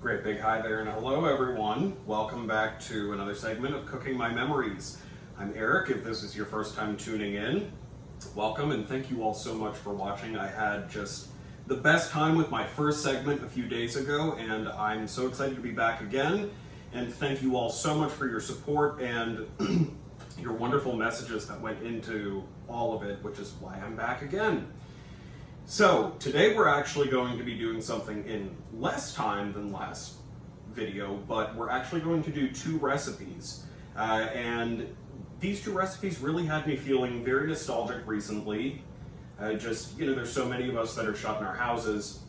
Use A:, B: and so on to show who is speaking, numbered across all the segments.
A: Great big hi there and hello everyone. Welcome back to another segment of Cooking My Memories. I'm Eric. If this is your first time tuning in, welcome and thank you all so much for watching. I had just the best time with my first segment a few days ago and I'm so excited to be back again. And thank you all so much for your support and your wonderful messages that went into all of it, which is why I'm back again. So today we're actually going to be doing something in less time than last video, but we're actually going to do two recipes. And these two recipes really had me feeling very nostalgic recently. There's so many of us that are shut in our houses,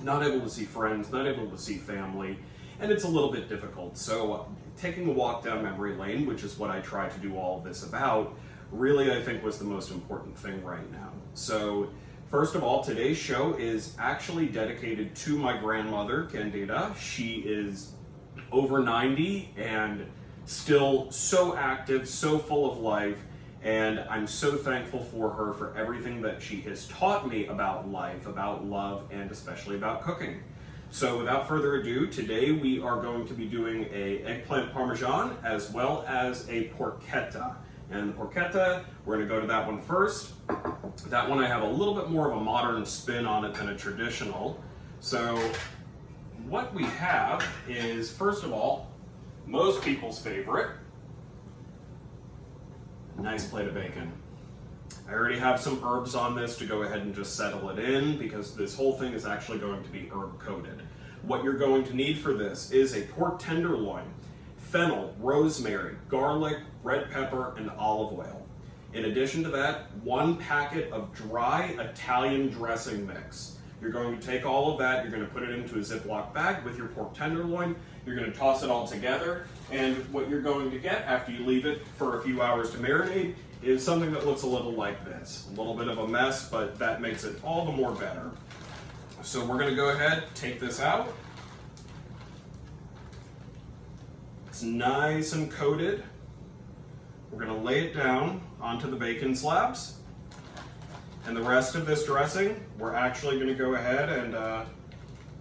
A: not able to see friends, not able to see family, and it's a little bit difficult. So taking a walk down memory lane, which is what I try to do all of this about, really I think was the most important thing right now. So first of all, today's show is actually dedicated to my grandmother, Candida. She is over 90 and still so active, so full of life, and I'm so thankful for her for everything that she has taught me about life, about love, and especially about cooking. So without further ado, today we are going to be doing a eggplant parmesan as well as a porchetta. And the porchetta, we're going to go to that one first. That one I have a little bit more of a modern spin on it than a traditional. So what we have is, first of all, most people's favorite, a nice plate of bacon. I already have some herbs on this to go ahead and just settle it in because this whole thing is actually going to be herb coated. What you're going to need for this is a pork tenderloin, fennel, rosemary, garlic, red pepper, and olive oil. In addition to that, 1 packet of dry Italian dressing mix. You're going to take all of that, you're going to put it into a Ziploc bag with your pork tenderloin, you're going to toss it all together, and what you're going to get after you leave it for a few hours to marinate is something that looks a little like this. A little bit of a mess, but that makes it all the more better. So we're going to go ahead, take this out. It's nice and coated. We're going to lay it down onto the bacon slabs. And the rest of this dressing, we're actually going to go ahead and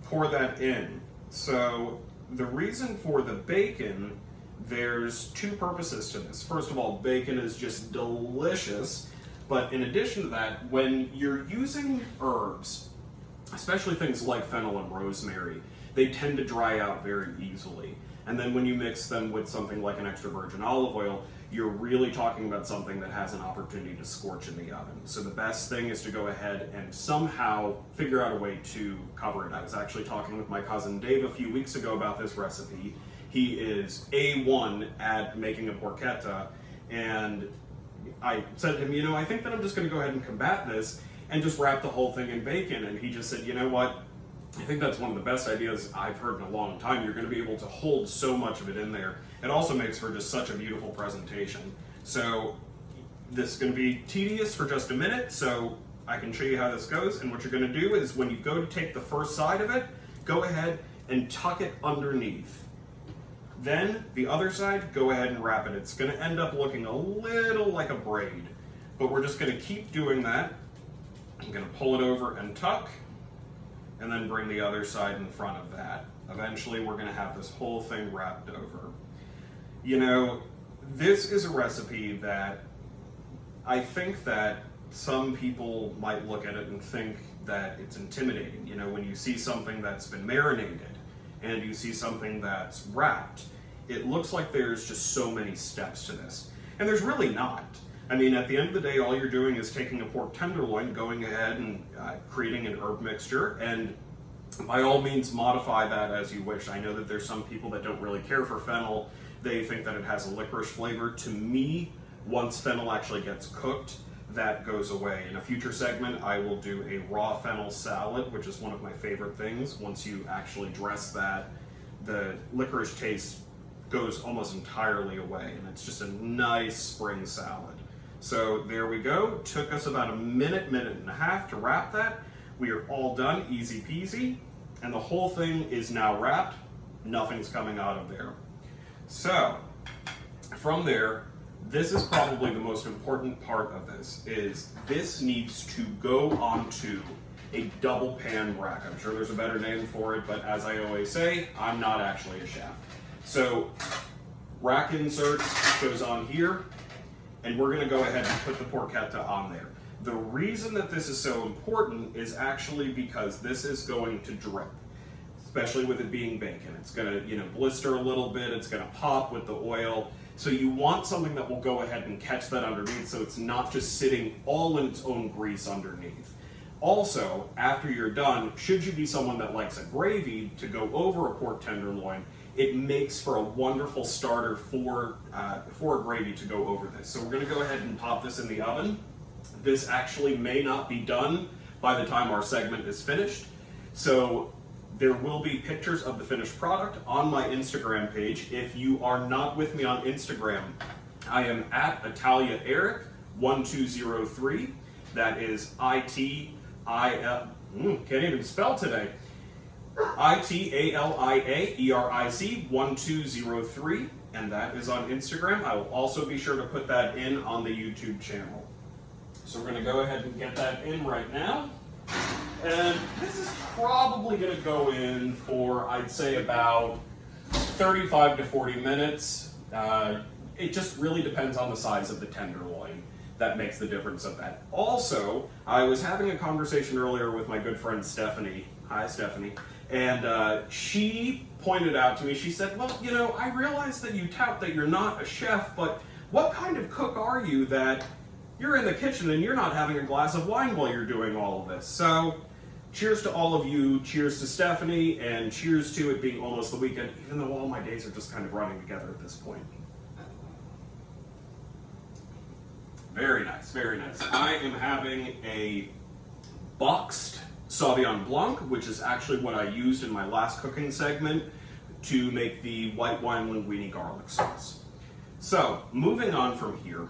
A: pour that in. So the reason for the bacon, there's two purposes to this. First of all, bacon is just delicious. But in addition to that, when you're using herbs, especially things like fennel and rosemary, they tend to dry out very easily. And then when you mix them with something like an extra virgin olive oil, you're really talking about something that has an opportunity to scorch in the oven. So the best thing is to go ahead and somehow figure out a way to cover it. I was actually talking with my cousin Dave a few weeks ago about this recipe. He is A1 at making a porchetta, and I said to him, I think that I'm just gonna go ahead and combat this and just wrap the whole thing in bacon. And he just said, you know what? I think that's one of the best ideas I've heard in a long time. You're going to be able to hold so much of it in there. It also makes for just such a beautiful presentation. So this is going to be tedious for just a minute, so I can show you how this goes. And what you're going to do is when you go to take the first side of it, go ahead and tuck it underneath. Then the other side, go ahead and wrap it. It's going to end up looking a little like a braid, but we're just going to keep doing that. I'm going to pull it over and tuck, and then bring the other side in front of that. Eventually, we're gonna have this whole thing wrapped over. This is a recipe that I think that some people might look at it and think that it's intimidating. When you see something that's been marinated and you see something that's wrapped, it looks like there's just so many steps to this. And there's really not. At the end of the day, all you're doing is taking a pork tenderloin, going ahead and creating an herb mixture, and by all means modify that as you wish. I know that there's some people that don't really care for fennel. They think that it has a licorice flavor. To me, once fennel actually gets cooked, that goes away. In a future segment, I will do a raw fennel salad, which is one of my favorite things. Once you actually dress that, the licorice taste goes almost entirely away, and it's just a nice spring salad. So there we go. Took us about a minute and a half to wrap that. We are all done, easy peasy. And the whole thing is now wrapped. Nothing's coming out of there. So from there, this is probably the most important part of this, is this needs to go onto a double pan rack. I'm sure there's a better name for it, but as I always say, I'm not actually a chef. So rack insert goes on here, and we're gonna go ahead and put the porchetta on there. The reason that this is so important is actually because this is going to drip, especially with it being bacon. It's gonna, blister a little bit, it's gonna pop with the oil. So you want something that will go ahead and catch that underneath so it's not just sitting all in its own grease underneath. Also, after you're done, should you be someone that likes a gravy to go over a pork tenderloin, it makes for a wonderful starter for a gravy to go over this. So we're gonna go ahead and pop this in the oven. This actually may not be done by the time our segment is finished. So there will be pictures of the finished product on my Instagram page. If you are not with me on Instagram, I am at ItaliaEric1203. That is I-T-I-L, can't even spell today. ITALIAERIC 1203, and that is on Instagram. I will also be sure to put that in on the YouTube channel. So we're gonna go ahead and get that in right now. And this is probably going to go in for, I'd say, about 35 to 40 minutes. It just really depends on the size of the tenderloin. That makes the difference of that. Also, I was having a conversation earlier with my good friend Stephanie. Hi, Stephanie. And she pointed out to me, she said, well, I realize that you tout that you're not a chef, but what kind of cook are you that you're in the kitchen and you're not having a glass of wine while you're doing all of this? So cheers to all of you, cheers to Stephanie, and cheers to it being almost the weekend, even though all my days are just kind of running together at this point. Very nice, very nice. I am having a boxed Sauvignon Blanc, which is actually what I used in my last cooking segment to make the white wine linguine garlic sauce. So, moving on from here,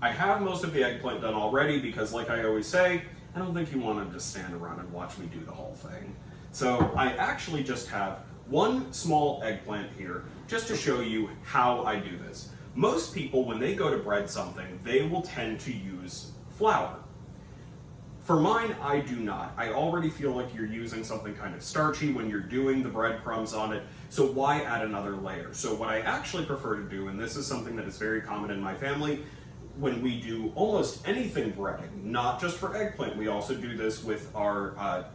A: I have most of the eggplant done already because, like I always say, I don't think you want to just stand around and watch me do the whole thing. So I actually just have one small eggplant here just to show you how I do this. Most people, when they go to bread something, they will tend to use flour. For mine, I do not. I already feel like you're using something kind of starchy when you're doing the breadcrumbs on it, so why add another layer? So what I actually prefer to do, and this is something that is very common in my family, when we do almost anything breading, not just for eggplant, we also do this with our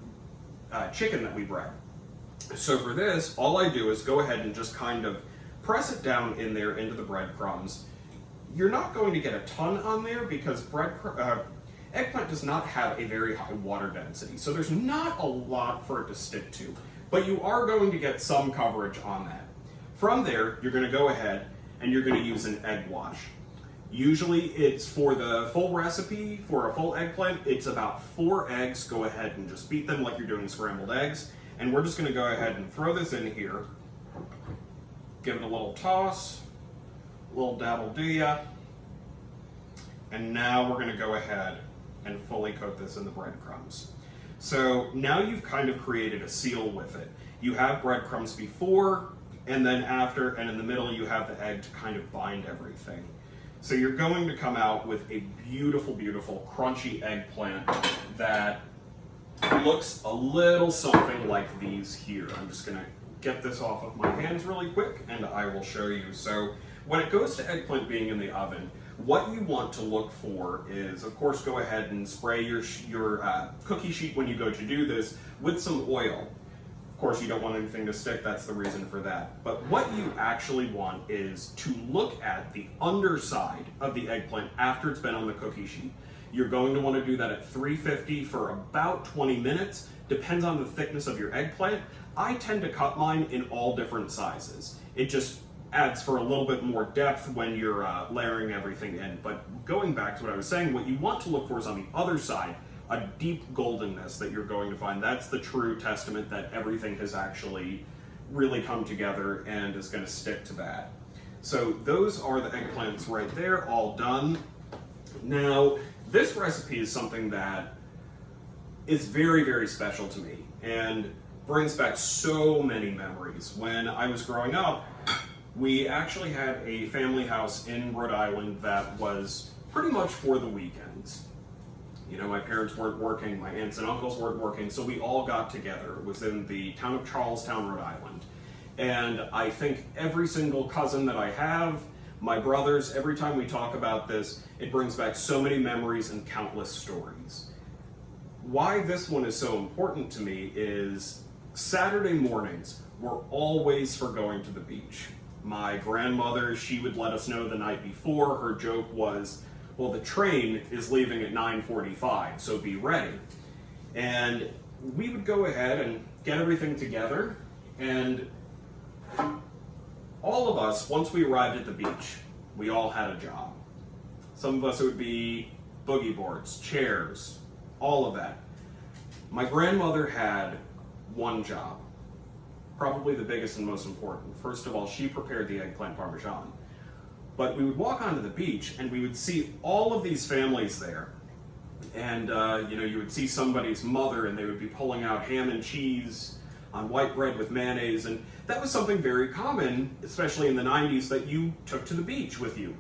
A: chicken that we bread. So for this, all I do is go ahead and just kind of press it down in there into the breadcrumbs. You're not going to get a ton on there because eggplant does not have a very high water density, so there's not a lot for it to stick to, but you are going to get some coverage on that. From there, you're going to go ahead and you're going to use an egg wash. Usually it's for the full recipe, for a full eggplant, it's about 4 eggs. Go ahead and just beat them like you're doing scrambled eggs. And we're just gonna go ahead and throw this in here, give it a little toss, a little dabble-do-ya, and now we're gonna go ahead and fully coat this in the breadcrumbs. So now you've kind of created a seal with it. You have breadcrumbs before, and then after, and in the middle you have the egg to kind of bind everything. So you're going to come out with a beautiful, beautiful crunchy eggplant that looks a little something like these here. I'm just gonna get this off of my hands really quick and I will show you. So when it goes to eggplant being in the oven, what you want to look for is, of course, go ahead and spray your cookie sheet when you go to do this with some oil. Of course, you don't want anything to stick, that's the reason for that. But what you actually want is to look at the underside of the eggplant after it's been on the cookie sheet. You're going to want to do that at 350 for about 20 minutes. Depends on the thickness of your eggplant. I tend to cut mine in all different sizes. It just adds for a little bit more depth when you're layering everything in. But going back to what I was saying, what you want to look for is on the other side, a deep goldenness that you're going to find. That's the true testament that everything has actually really come together and is going to stick to that. So those are the eggplants right there, all done. Now, this recipe is something that is very, very special to me and brings back so many memories. When I was growing up, we actually had a family house in Rhode Island that was pretty much for the weekends. You know, my parents weren't working, my aunts and uncles weren't working, so we all got together. It was in the town of Charlestown, Rhode Island. And I think every single cousin that I have, my brothers, every time we talk about this, it brings back so many memories and countless stories. Why this one is so important to me is Saturday mornings were always for going to the beach. My grandmother, she would let us know the night before. Her joke was, well, the train is leaving at 9:45, so be ready. And we would go ahead and get everything together, and all of us, once we arrived at the beach, we all had a job. Some of us, it would be boogie boards, chairs, all of that. My grandmother had one job, probably the biggest and most important. First of all, she prepared the eggplant parmesan. But we would walk onto the beach and we would see all of these families there. And you would see somebody's mother and they would be pulling out ham and cheese on white bread with mayonnaise. And that was something very common, especially in the 90s, that you took to the beach with you.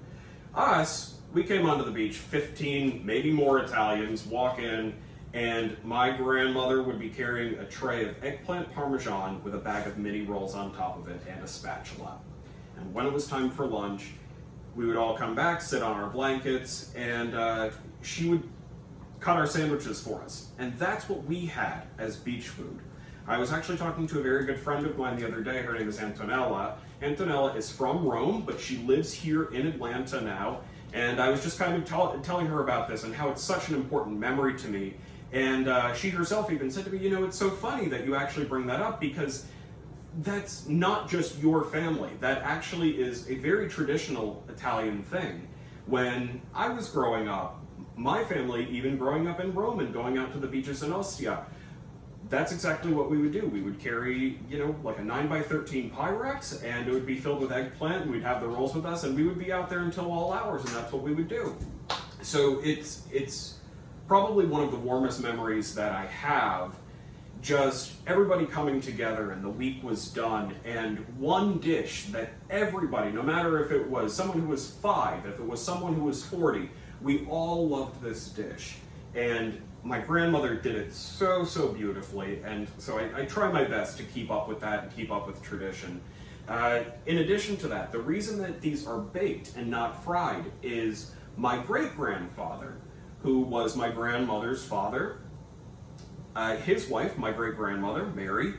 A: Us, we came onto the beach, 15, maybe more Italians, walk in, and my grandmother would be carrying a tray of eggplant parmesan with a bag of mini rolls on top of it and a spatula. And when it was time for lunch, we would all come back, sit on our blankets, and she would cut our sandwiches for us. And that's what we had as beach food. I was actually talking to a very good friend of mine the other day. Her name is Antonella. Antonella is from Rome, but she lives here in Atlanta now. And I was just kind of telling her about this and how it's such an important memory to me. And she herself even said to me, you know, it's so funny that you actually bring that up, because that's not just your family. That actually is a very traditional Italian thing. When I was growing up, my family, even growing up in Rome and going out to the beaches in Ostia, that's exactly what we would do. We would carry, like a 9x13 Pyrex, and it would be filled with eggplant, and we'd have the rolls with us, and we would be out there until all hours, and that's what we would do. So it's probably one of the warmest memories that I have, just everybody coming together and the week was done, and one dish that everybody, no matter if it was someone who was 5, if it was someone who was 40, we all loved this dish. And my grandmother did it so beautifully, and so I try my best to keep up with that and keep up with tradition. In addition to that, the reason that these are baked and not fried is my great-grandfather, who was my grandmother's father, his wife, my great-grandmother, Mary,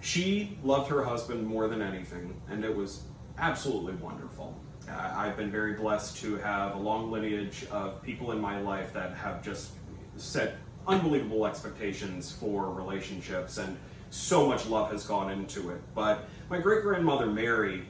A: she loved her husband more than anything, and it was absolutely wonderful. I've been very blessed to have a long lineage of people in my life that have just set unbelievable expectations for relationships, and so much love has gone into it. But my great-grandmother, Mary,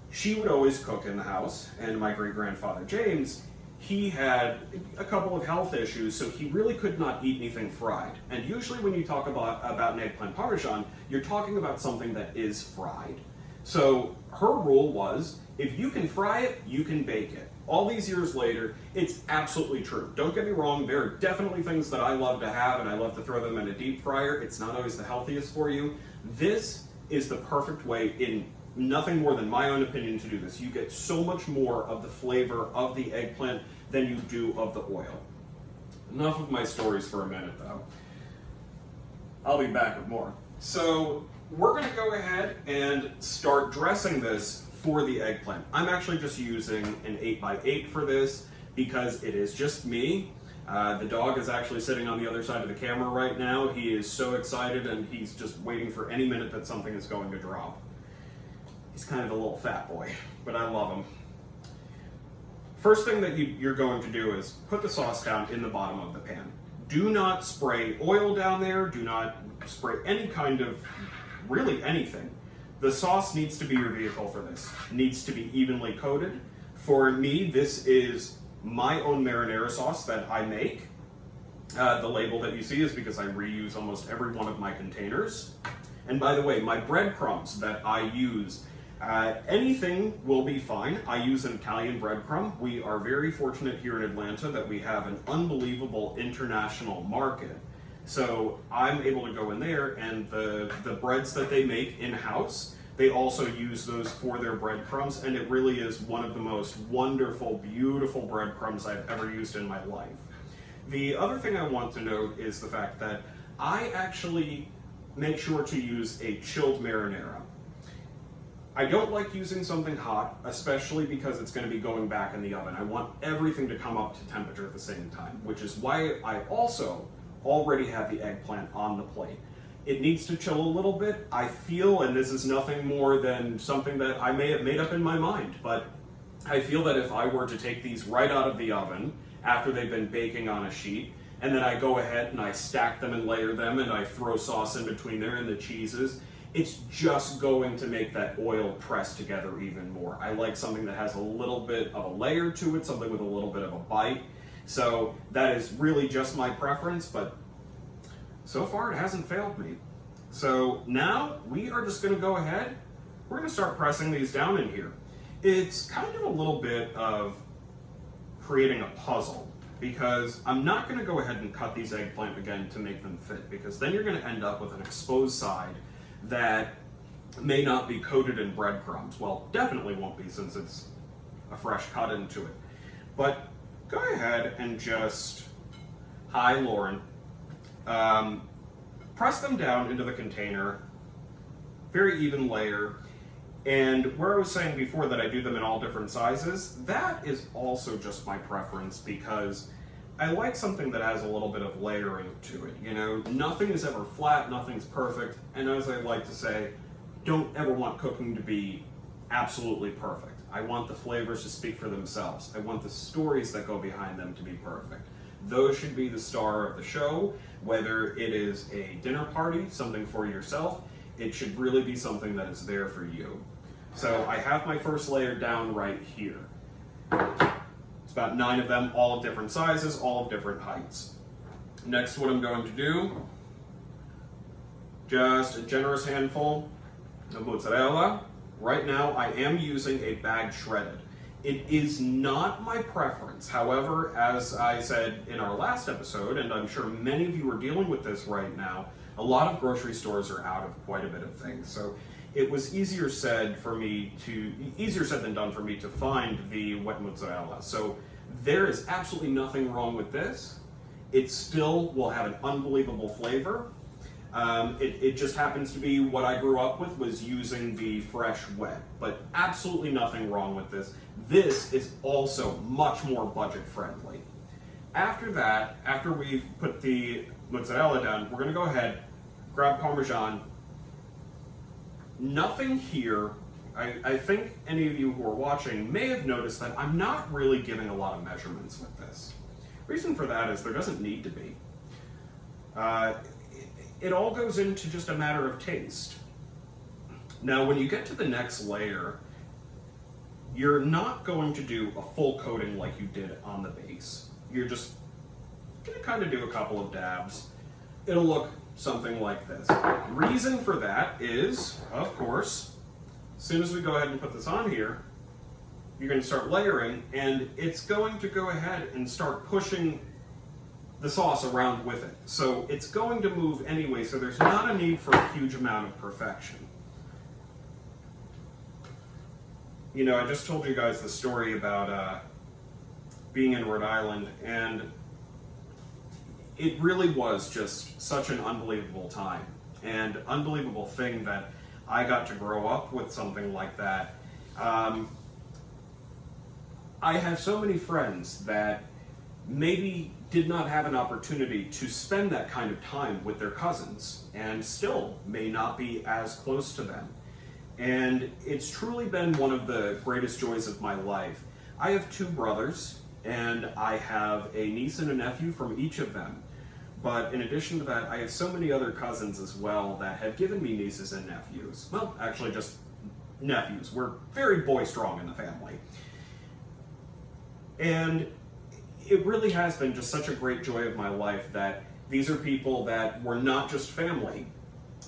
A: she would always cook in the house, and my great-grandfather, James, he had a couple of health issues, so he really could not eat anything fried. And usually when you talk about an eggplant parmesan, you're talking about something that is fried. So her rule was, if you can fry it, you can bake it. All these years later, it's absolutely true. Don't get me wrong, there are definitely things that I love to have, and I love to throw them in a deep fryer. It's not always the healthiest for you. This is the perfect way, in nothing more than my own opinion, to do this. You get so much more of the flavor of the eggplant than you do of the oil. Enough of my stories for a minute, though. I'll be back with more. So we're going to go ahead and start dressing this for the eggplant. I'm actually just using an 8x8 for this because it is just me. The dog is actually sitting on the other side of the camera right now. He is so excited, and he's just waiting for any minute that something is going to drop. He's kind of a little fat boy, but I love him. First thing that you're going to do is put the sauce down in the bottom of the pan. Do not spray oil down there. Do not spray any kind of, really anything. The sauce needs to be your vehicle for this. It needs to be evenly coated. For me, this is my own marinara sauce that I make. The label that you see is because I reuse almost every one of my containers. And by the way, my breadcrumbs that I use, anything will be fine. I use an Italian breadcrumb. We are very fortunate here in Atlanta that we have an unbelievable international market. So I'm able to go in there, and the breads that they make in-house, they also use those for their breadcrumbs, and it really is one of the most wonderful, beautiful breadcrumbs I've ever used in my life. The other thing I want to note is the fact that I actually make sure to use a chilled marinara. I don't like using something hot, especially because it's going to be going back in the oven. I want everything to come up to temperature at the same time, which is why I also already have the eggplant on the plate. It needs to chill a little bit. I feel, and this is nothing more than something that I may have made up in my mind, but I feel that if I were to take these right out of the oven after they've been baking on a sheet, and then I go ahead and I stack them and layer them and I throw sauce in between there and the cheeses, it's just going to make that oil press together even more. I like something that has a little bit of a layer to it, something with a little bit of a bite. So that is really just my preference, but so far it hasn't failed me. So now we are just going to go ahead, we're going to start pressing these down in here. It's kind of a little bit of creating a puzzle, because I'm not going to go ahead and cut these eggplant again to make them fit, because then you're going to end up with an exposed side that may not be coated in breadcrumbs. Well, definitely won't be, since it's a fresh cut into it. But go ahead and just, hi Lauren, press them down into the container, very even layer. And where I was saying before that I do them in all different sizes, that is also just my preference, because I like something that has a little bit of layering to it. You know, nothing is ever flat, nothing's perfect, and as I like to say, don't ever want cooking to be absolutely perfect. I want the flavors to speak for themselves. I want the stories that go behind them to be perfect. Those should be the star of the show, whether it is a dinner party, something for yourself. It should really be something that is there for you. So I have my first layer down right here. It's about 9 of them, all of different sizes, all of different heights. Next, what I'm going to do, just a generous handful of mozzarella. Right now, I am using a bag shredded. It is not my preference. However, as I said in our last episode, and I'm sure many of you are dealing with this right now, a lot of grocery stores are out of quite a bit of things. So it was easier said than done for me to find the wet mozzarella. So there is absolutely nothing wrong with this. It still will have an unbelievable flavor. It just happens to be what I grew up with, was using the fresh wet, but absolutely nothing wrong with this. This is also much more budget friendly. After that, after we've put the mozzarella down, we're going to go ahead, grab Parmesan. Nothing here, I think any of you who are watching may have noticed that I'm not really giving a lot of measurements with this. Reason for that is there doesn't need to be. It all goes into just a matter of taste. Now, when you get to the next layer, you're not going to do a full coating like you did on the base. You're just going to kind of do a couple of dabs. It'll look something like this. Reason for that is, of course, as soon as we go ahead and put this on here, you're going to start layering, and it's going to go ahead and start pushing the sauce around with it. So it's going to move anyway, so there's not a need for a huge amount of perfection. You know, I just told you guys the story about being in Rhode Island, and it really was just such an unbelievable time and unbelievable thing that I got to grow up with something like that. I have so many friends that maybe did not have an opportunity to spend that kind of time with their cousins and still may not be as close to them. And it's truly been one of the greatest joys of my life. I have 2 brothers, and I have a niece and a nephew from each of them. But in addition to that, I have so many other cousins as well that have given me nieces and nephews. Well, actually just nephews. We're very boy-strong in the family. And it really has been just such a great joy of my life that these are people that were not just family.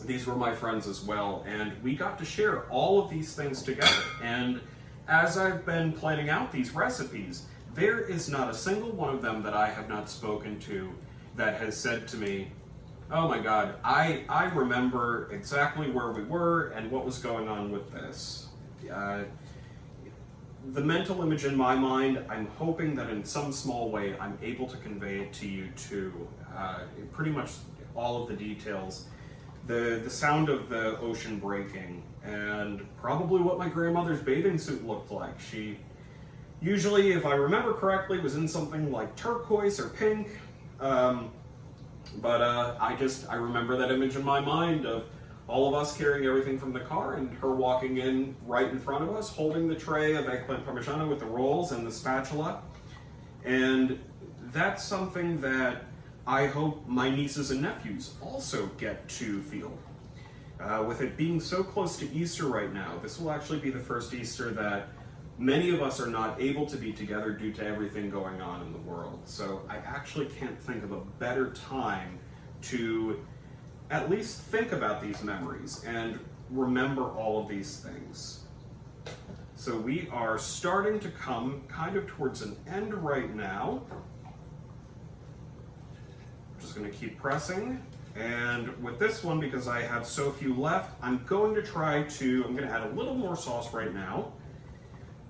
A: These were my friends as well, and we got to share all of these things together. And as I've been planning out these recipes, there is not a single one of them that I have not spoken to that has said to me, oh my God, I remember exactly where we were and what was going on with this. the mental image in my mind, I'm hoping that in some small way I'm able to convey it to you too. Pretty much all of the details. The sound of the ocean breaking, and probably what my grandmother's bathing suit looked like. She usually, if I remember correctly, was in something like turquoise or pink. I remember that image in my mind of all of us carrying everything from the car and her walking in right in front of us, holding the tray of eggplant parmesan with the rolls and the spatula. And that's something that I hope my nieces and nephews also get to feel. With it being so close to Easter right now, this will actually be the first Easter that many of us are not able to be together due to everything going on in the world. So I actually can't think of a better time to at least think about these memories and remember all of these things. So we are starting to come kind of towards an end right now. Just going to keep pressing. And with this one, because I have so few left, I'm going to add a little more sauce right now.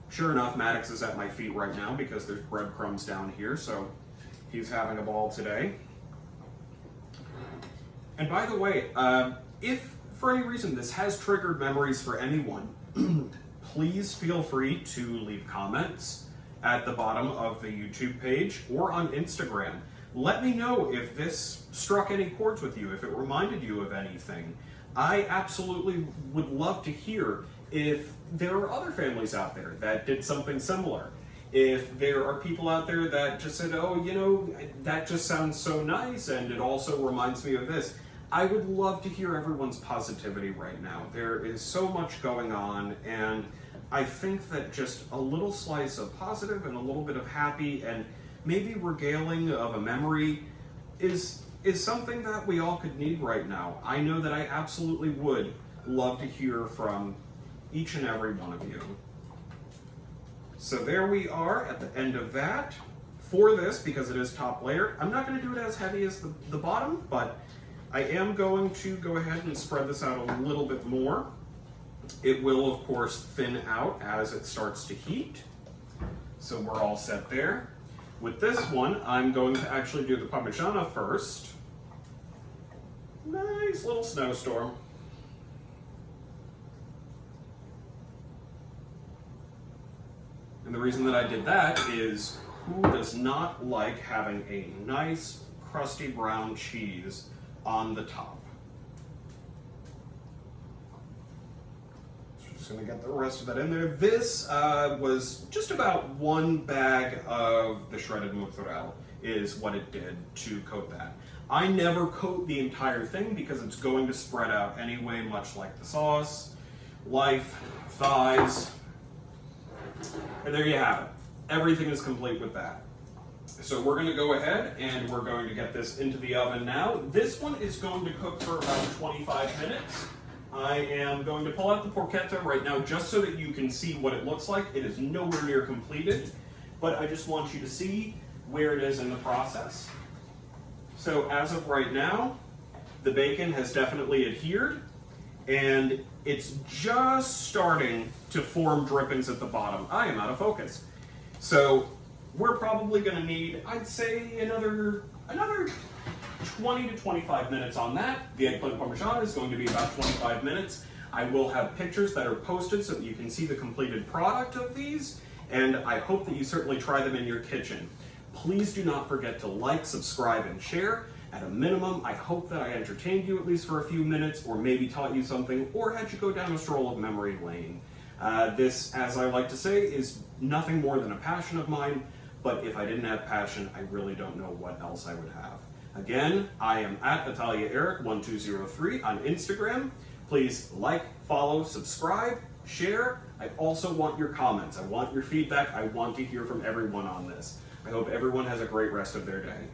A: Sure enough, Maddox is at my feet right now because there's breadcrumbs down here, so he's having a ball today. And by the way, if for any reason this has triggered memories for anyone, please feel free to leave comments at the bottom of the YouTube page or on Instagram. Let me know if this struck any chords with you, if it reminded you of anything. I absolutely would love to hear if there are other families out there that did something similar. If there are people out there that just said, oh, you know, that just sounds so nice and it also reminds me of this. I would love to hear everyone's positivity right now. There is so much going on, and I think that just a little slice of positive and a little bit of happy and maybe regaling of a memory is something that we all could need right now. I know that I absolutely would love to hear from each and every one of you. So there we are at the end of that. For this, because it is top layer, I'm not going to do it as heavy as the bottom, but I am going to go ahead and spread this out a little bit more. It will, of course, thin out as it starts to heat. So we're all set there. With this one, I'm going to actually do the Parmigiana first. Nice little snowstorm. And the reason that I did that is, who does not like having a nice crusty brown cheese on the top? So just gonna get the rest of that in there. This was just about one bag of the shredded mozzarella is what it did to coat that. I never coat the entire thing because it's going to spread out anyway, much like the sauce, life, thighs. And there you have it. Everything is complete with that. So we're going to go ahead and we're going to get this into the oven now. This one is going to cook for about 25 minutes. I am going to pull out the porchetta right now just so that you can see what it looks like. It is nowhere near completed, but I just want you to see where it is in the process. So as of right now, the bacon has definitely adhered, and it's just starting to form drippings at the bottom. I am out of focus. So we're probably going to need, I'd say, another 20 to 25 minutes on that. The eggplant parmesan is going to be about 25 minutes. I will have pictures that are posted so that you can see the completed product of these, and I hope that you certainly try them in your kitchen. Please do not forget to like, subscribe, and share. At a minimum, I hope that I entertained you at least for a few minutes, or maybe taught you something, or had you go down a stroll of memory lane. This, as I like to say, is nothing more than a passion of mine, but if I didn't have passion, I really don't know what else I would have. Again, I am at ItaliaEric1203 on Instagram. Please like, follow, subscribe, share. I also want your comments. I want your feedback. I want to hear from everyone on this. I hope everyone has a great rest of their day.